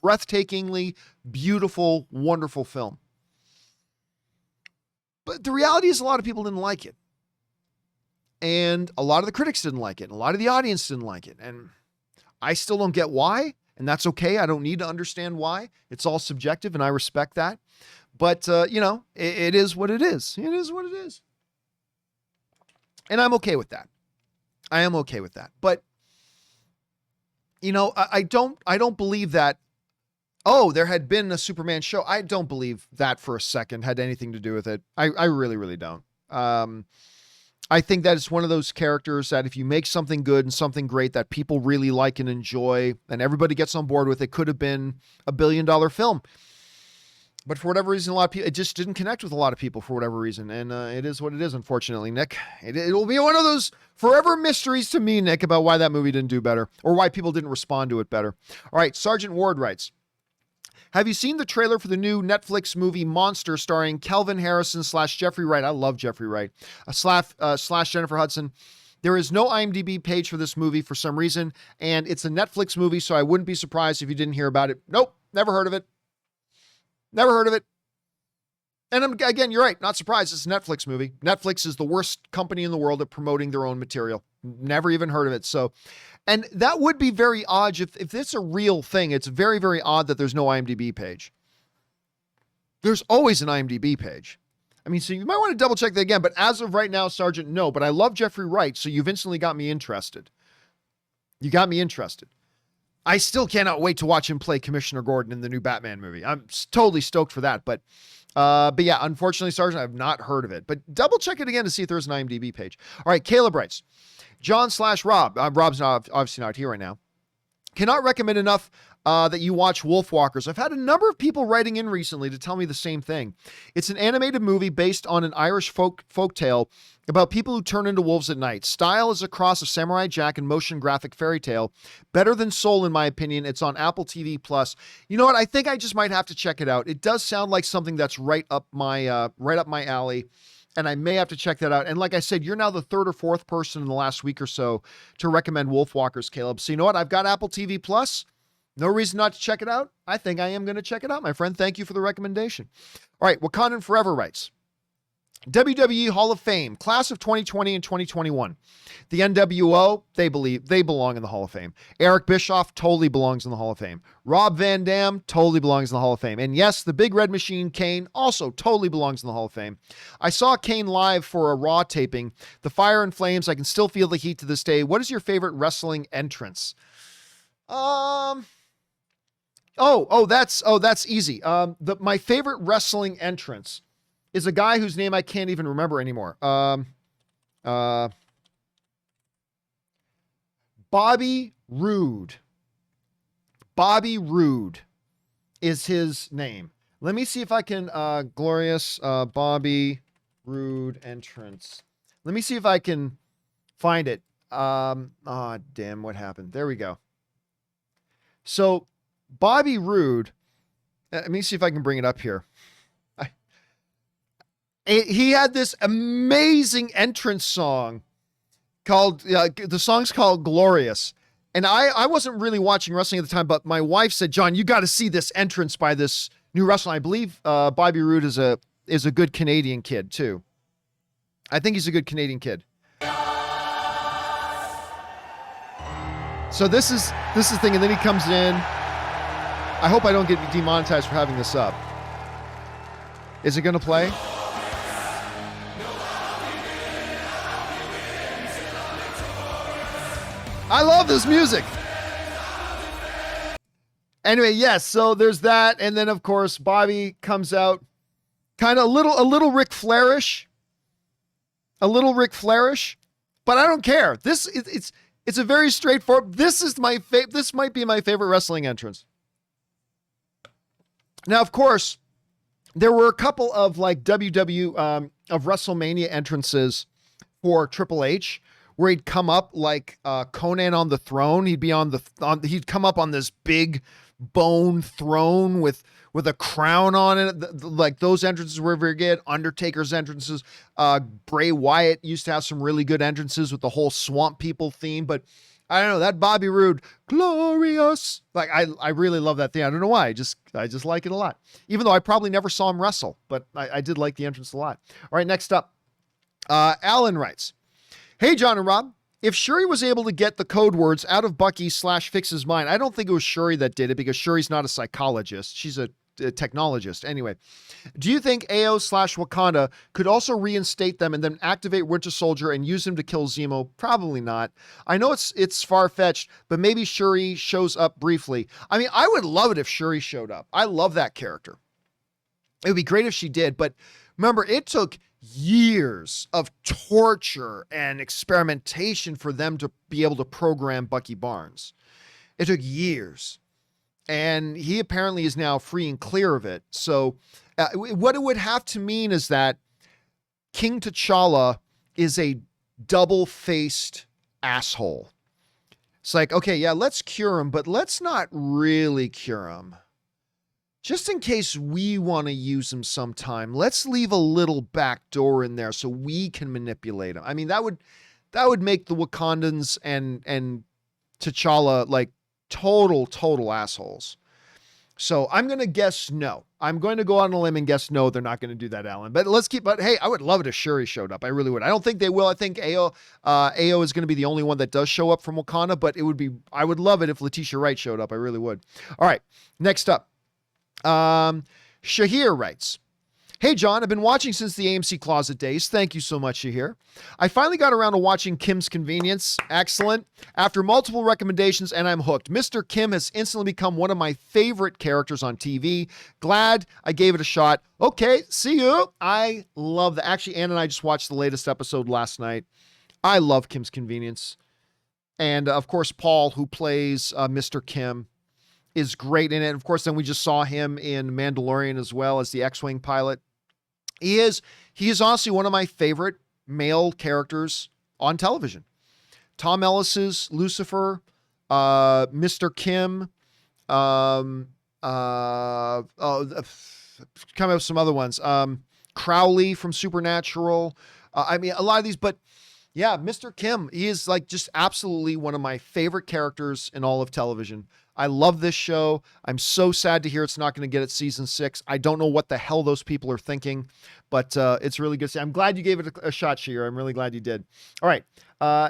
S1: breathtakingly beautiful, wonderful film. But the reality is a lot of people didn't like it. And a lot of the critics didn't like it. And a lot of the audience didn't like it. And I still don't get why. And that's okay. I don't need to understand why. It's all subjective and I respect that. But, it is what it is. It is what it is. And I'm okay with that. I am okay with that. But, I don't believe that, there had been a Superman show. I don't believe that for a second had anything to do with it. I really, really don't. I think that it's one of those characters that if you make something good and something great that people really like and enjoy and everybody gets on board with, it could have been $1 billion film. But for whatever reason, a lot of people, it just didn't connect with a lot of people for whatever reason. And it is what it is, unfortunately, Nick. It will be one of those forever mysteries to me, Nick, about why that movie didn't do better or why people didn't respond to it better. All right, Sergeant Ward writes, have you seen the trailer for the new Netflix movie Monster starring Kelvin Harrison / Jeffrey Wright? I love Jeffrey Wright. Slash Jennifer Hudson. There is no IMDb page for this movie for some reason, and it's a Netflix movie, so I wouldn't be surprised if you didn't hear about it. Nope, never heard of it. Never heard of it. And again, you're right, not surprised. It's a Netflix movie. Netflix is the worst company in the world at promoting their own material. Never even heard of it. So, and that would be very odd if it's a real thing. It's very, very odd that there's no IMDb page. There's always an IMDb page. I mean, so you might want to double check that again, but as of right now, Sergeant, no, but I love Jeffrey Wright. So you've instantly got me interested. You got me interested. I still cannot wait to watch him play Commissioner Gordon in the new Batman movie. I'm totally stoked for that. But yeah, unfortunately, Sergeant, I've not heard of it. But double check it again to see if there's an IMDb page. All right, Caleb writes, John/Rob. Rob's obviously not here right now. Cannot recommend enough that you watch Wolfwalkers. I've had a number of people writing in recently to tell me the same thing. It's an animated movie based on an Irish folk tale about people who turn into wolves at night. Style is a cross of Samurai Jack and motion graphic fairy tale. Better than Soul, in my opinion. It's on Apple TV Plus. You know what? I think I just might have to check it out. It does sound like something that's right up my alley. And I may have to check that out. And like I said, you're now the third or fourth person in the last week or so to recommend Wolfwalkers, Caleb. So you know what? I've got Apple TV Plus. No reason not to check it out. I think I am going to check it out, my friend. Thank you for the recommendation. All right, Wakandan Forever writes, WWE Hall of Fame, class of 2020 and 2021. The NWO, they belong in the Hall of Fame. Eric Bischoff totally belongs in the Hall of Fame. Rob Van Dam totally belongs in the Hall of Fame. And yes, the Big Red Machine, Kane, also totally belongs in the Hall ofAme. I saw Kane live for a Raw taping. The fire and flames, I can still feel the heat to this day. What is your favorite wrestling entrance? That's easy. My favorite wrestling entrance is a guy whose name I can't even remember anymore. Bobby Roode. Bobby Roode is his name. Let me see if I can, glorious, Bobby Roode entrance. Let me see if I can find it. Damn, what happened? There we go. So Bobby Roode, let me see if I can bring it up here. He had this amazing entrance song called, the song's called Glorious. And I wasn't really watching wrestling at the time, but my wife said, John, you got to see this entrance by this new wrestler. I believe Bobby Roode is a good Canadian kid too. I think he's a good Canadian kid. So this is the thing, and then he comes in. I hope I don't get demonetized for having this up. Is it going to play? I love this music. Anyway, yes, so there's that. And then, of course, Bobby comes out kind of a little Ric Flair-ish. A little Ric Flair-ish. But I don't care. It's a very straightforward. This might be my favorite wrestling entrance. Now, of course, there were a couple of like of WrestleMania entrances for Triple H where he'd come up like Conan on the throne. He'd come up on this big bone throne with a crown on it. Like those entrances were very good. Undertaker's entrances. Bray Wyatt used to have some really good entrances with the whole Swamp People theme, but I don't know, that Bobby Roode, glorious. Like I really love that thing. I don't know why. I just like it a lot. Even though I probably never saw him wrestle, but I did like the entrance a lot. All right, next up. Alan writes, hey, John and Rob, if Shuri was able to get the code words out of Bucky /Fix's mind, I don't think it was Shuri that did it because Shuri's not a psychologist. She's a technologist. Anyway, do you think AO/Wakanda could also reinstate them and then activate Winter Soldier and use him to kill Zemo? Probably not. I know it's far-fetched, but maybe Shuri shows up briefly. I mean, I would love it if Shuri showed up. I love that character. It would be great if she did, but remember, it took years of torture and experimentation for them to be able to program Bucky Barnes. It took years. And he apparently is now free and clear of it. So what it would have to mean is that King T'Challa is a double-faced asshole. It's like, okay, yeah, let's cure him, but let's not really cure him. Just in case we want to use him sometime, let's leave a little back door in there so we can manipulate him. I mean, that would make the Wakandans and T'Challa like total assholes. So I'm going to guess no. I'm going to go on a limb and guess no, they're not going to do that, Alan. But hey, I would love it if Shuri showed up. I really would. I don't think they will. I think AO is going to be the only one that does show up from Wakanda, but I would love it if Letitia Wright showed up. I really would. All right, next up. Shahir writes, "Hey John, I've been watching since the AMC Closet days. Thank you so much, Shahir. I finally got around to watching Kim's Convenience. Excellent. After multiple recommendations, and I'm hooked. Mr. Kim has instantly become one of my favorite characters on TV. Glad I gave it a shot. Okay, see you." I love that. Actually, Ann and I just watched the latest episode last night. I love Kim's Convenience. And of course, Paul, who plays Mr. Kim, is great in it. Of course, then we just saw him in Mandalorian as well as the X-Wing pilot. He is honestly one of my favorite male characters on television. Tom Ellis's Lucifer, Mr. Kim, coming up with some other ones. Crowley from Supernatural. I mean, a lot of these, but yeah, Mr. Kim, he is like just absolutely one of my favorite characters in all of television. I love this show. I'm so sad to hear it's not going to get its season 6. I don't know what the hell those people are thinking, but it's really good. I'm glad you gave it a shot, Shira. I'm really glad you did. All right.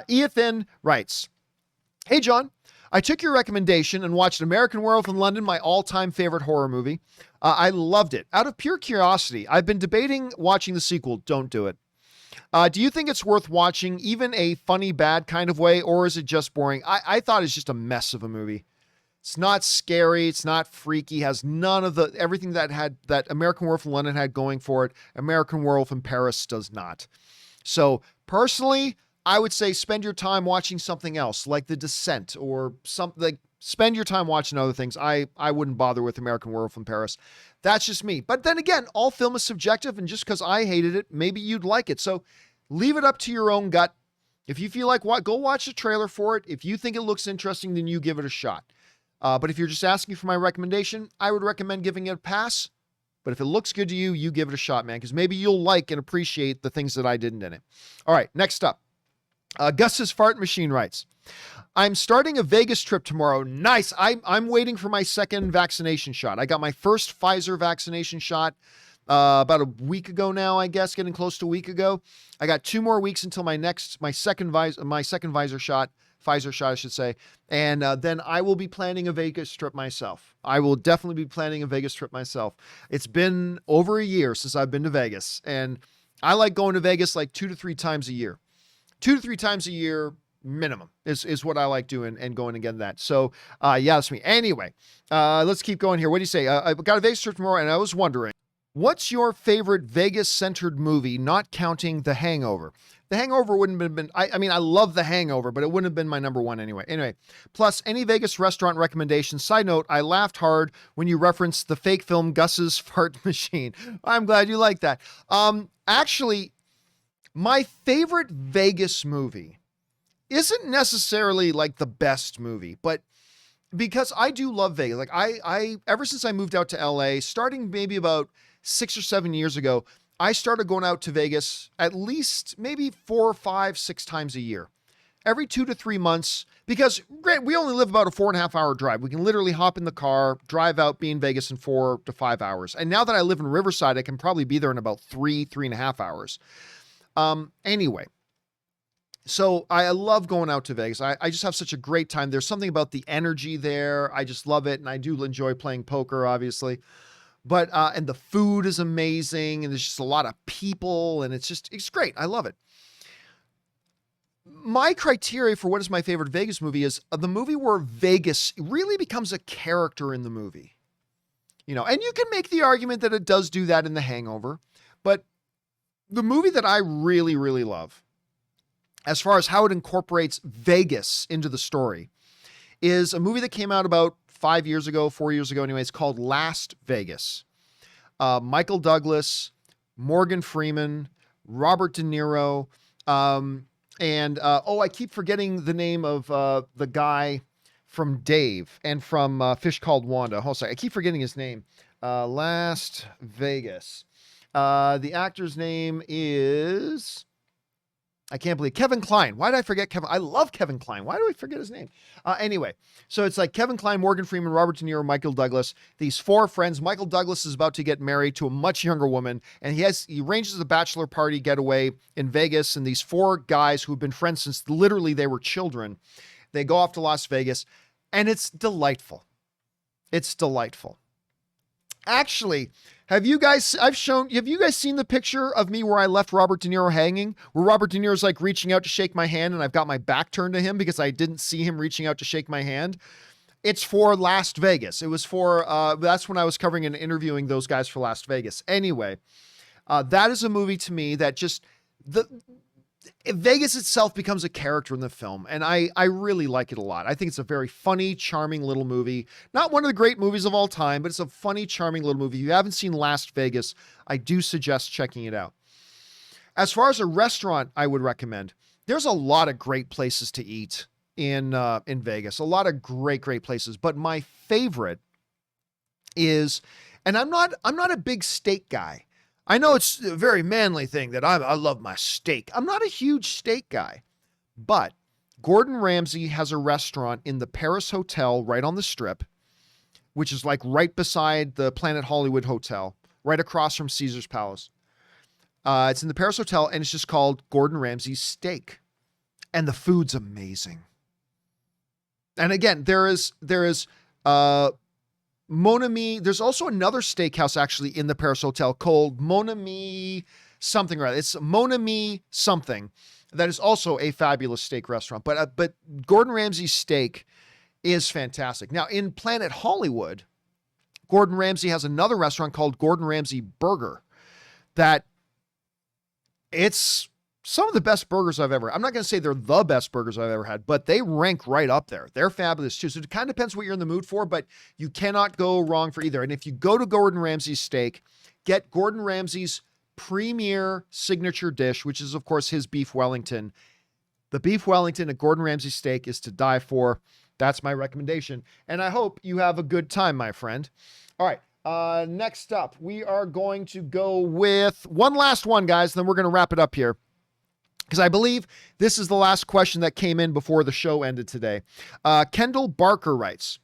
S1: Ethan writes, "Hey, John, I took your recommendation and watched American Werewolf in London, my all-time favorite horror movie. I loved it. Out of pure curiosity, I've been debating watching the sequel. Don't do it. Do you think it's worth watching, even a funny, bad kind of way, or is it just boring? I thought it's just a mess of a movie. It's not scary. It's not freaky. Has none of everything that American Werewolf in London had going for it. American Werewolf in Paris does not. So personally, I would say spend your time watching something else like The Descent or something. Like, spend your time watching other things. I wouldn't bother with American Werewolf in Paris. That's just me. But then again, all film is subjective, and just because I hated it, maybe you'd like it. So leave it up to your own gut. If you feel like go watch the trailer for it. If you think it looks interesting, then you give it a shot. But if you're just asking for my recommendation, I would recommend giving it a pass. But if it looks good to you, you give it a shot, man, because maybe you'll like and appreciate the things that I didn't in it. All right, next up. Gus's Fart Machine writes, "I'm starting a Vegas trip tomorrow." Nice. I'm waiting for my second vaccination shot. I got my first Pfizer vaccination shot about a week ago now, I guess, getting close to a week ago. I got 2 more weeks until my second Pfizer shot, I should say. And then I will be planning a Vegas trip myself. I will definitely be planning a Vegas trip myself. It's been over a year since I've been to Vegas, and I like going to Vegas like 2 to 3 times a year. 2 to 3 times a year minimum is what I like doing and going again that. So yeah, that's me. Anyway, let's keep going here. What do you say? I've got a Vegas trip tomorrow, and I was wondering, what's your favorite Vegas-centered movie, not counting The Hangover? The Hangover wouldn't have been, I mean, I love The Hangover, but it wouldn't have been my number one anyway. Anyway, plus any Vegas restaurant recommendations. Side note, I laughed hard when you referenced the fake film Gus's Fart Machine. I'm glad you like that. Actually, my favorite Vegas movie isn't necessarily like the best movie, but because I do love Vegas. Like I ever since I moved out to LA, starting maybe about 6 or 7 years ago, I started going out to Vegas at least maybe 4, 5, 6 times a year. Every 2 to 3 months, because we only live about a 4.5 hour drive. We can literally hop in the car, drive out, be in Vegas in 4 to 5 hours. And now that I live in Riverside, I can probably be there in about 3.5 hours. Anyway, so I love going out to Vegas. I just have such a great time. There's something about the energy there. I just love it. And I do enjoy playing poker, obviously. But, and the food is amazing, and there's just a lot of people, and it's great. I love it. My criteria for what is my favorite Vegas movie is the movie where Vegas really becomes a character in the movie. You know, and you can make the argument that it does do that in The Hangover, but the movie that I really, really love, as far as how it incorporates Vegas into the story, is a movie that came out about 4 years ago anyway. It's called Last Vegas. Michael Douglas, Morgan Freeman, Robert De Niro, and I keep forgetting the name of the guy from Dave and from Fish Called Wanda. Hold on, I keep forgetting his name. Last Vegas. The actor's name is... I can't believe Kevin Kline. Why did I forget Kevin? I love Kevin Kline. Why do I forget his name? Anyway, so it's like Kevin Kline, Morgan Freeman, Robert De Niro, Michael Douglas. These 4 friends. Michael Douglas is about to get married to a much younger woman, and he arranges a bachelor party getaway in Vegas. And these 4 guys who have been friends since literally they were children, they go off to Las Vegas, and it's delightful. It's delightful. Actually, have you guys seen the picture of me where I left Robert De Niro hanging? Where Robert De Niro's like reaching out to shake my hand and I've got my back turned to him because I didn't see him reaching out to shake my hand. It's for Last Vegas. It was for, that's when I was covering and interviewing those guys for Last Vegas. Anyway, that is a movie to me that just, Vegas itself becomes a character in the film, and I really like it a lot. I think it's a very funny, charming little movie. Not one of the great movies of all time, but it's a funny, charming little movie. If you haven't seen Last Vegas, I do suggest checking it out. As far as a restaurant I would recommend, there's a lot of great places to eat in Vegas. A lot of great places, but my favorite is, and I'm not a big steak guy. I know it's a very manly thing that I love my steak. I'm not a huge steak guy, but Gordon Ramsay has a restaurant in the Paris Hotel right on the Strip, which is like right beside the Planet Hollywood Hotel, right across from Caesar's Palace. It's in the Paris Hotel, and it's just called Gordon Ramsay's Steak, and the food's amazing. And again, there is Mon Ami. There's also another steakhouse actually in the Paris Hotel called Mon Ami something, right? It's Mon Ami something that is also a fabulous steak restaurant. But Gordon Ramsay's Steak is fantastic. Now in Planet Hollywood, Gordon Ramsay has another restaurant called Gordon Ramsay Burger that it's some of the best burgers I've ever, I'm not going to say they're the best burgers I've ever had, but they rank right up there. They're fabulous too. So it kind of depends what you're in the mood for, but you cannot go wrong for either. And if you go to Gordon Ramsay's Steak, get Gordon Ramsay's premier signature dish, which is of course his beef Wellington. The beef Wellington at Gordon Ramsay's Steak is to die for. That's my recommendation. And I hope you have a good time, my friend. All right. Next up, we are going to go with one last one, guys. Then we're going to wrap it up here, because I believe this is the last question that came in before the show ended today. Kendall Barker writes,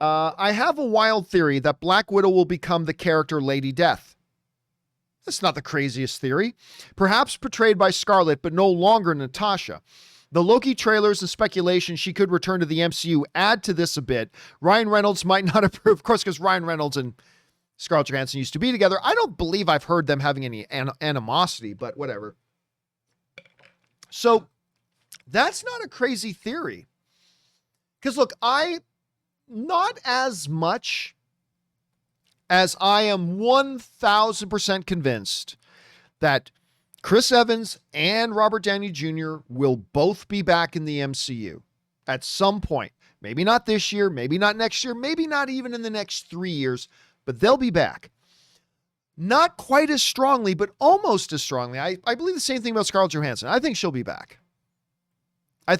S1: I have a wild theory that Black Widow will become the character Lady Death. That's not the craziest theory. Perhaps portrayed by Scarlet, but no longer Natasha. The Loki trailers and speculation she could return to the MCU add to this a bit. Ryan Reynolds might not approve, of course, because Ryan Reynolds and Scarlett Johansson used to be together. I don't believe I've heard them having any animosity, but whatever. So that's not a crazy theory. Because look, not as much as I am 1000% convinced that Chris Evans and Robert Downey Jr. will both be back in the MCU at some point. Maybe not this year, maybe not next year, maybe not even in the next 3 years, but they'll be back. Not quite as strongly, but almost as strongly. I believe the same thing about Scarlett Johansson. I think she'll be back. I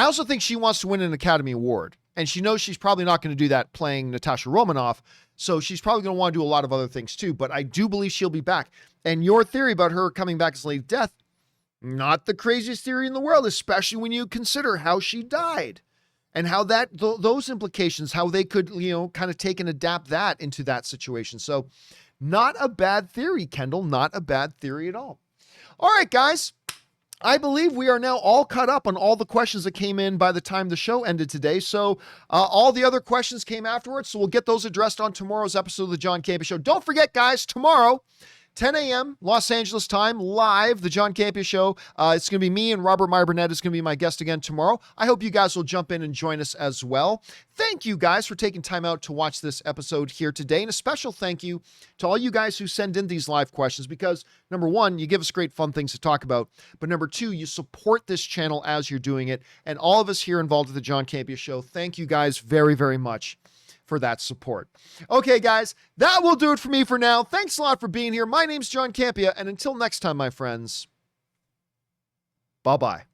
S1: also think she wants to win an Academy Award, and she knows she's probably not going to do that playing Natasha Romanoff, so she's probably going to want to do a lot of other things too, but I do believe she'll be back. And your theory about her coming back as Lady Death, not the craziest theory in the world, especially when you consider how she died and how that those implications, how they could, kind of take and adapt that into that situation. So not a bad theory, Kendall, not a bad theory at all. All right, guys. I believe we are now all caught up on all the questions that came in by the time the show ended today. So all the other questions came afterwards. So we'll get those addressed on tomorrow's episode of the John Campea Show. Don't forget, guys, tomorrow, 10 a.m. Los Angeles time, live, the John Campea Show. It's going to be me and Robert Meyer Burnett is going to be my guest again tomorrow. I hope you guys will jump in and join us as well. Thank you guys for taking time out to watch this episode here today. And a special thank you to all you guys who send in these live questions because, number one, you give us great fun things to talk about. But number two, you support this channel as you're doing it. And all of us here involved with the John Campea Show, thank you guys very, very much for that support. Okay, guys, that will do it for me for now. Thanks a lot for being here. My name's John Campea, and until next time, my friends, bye-bye.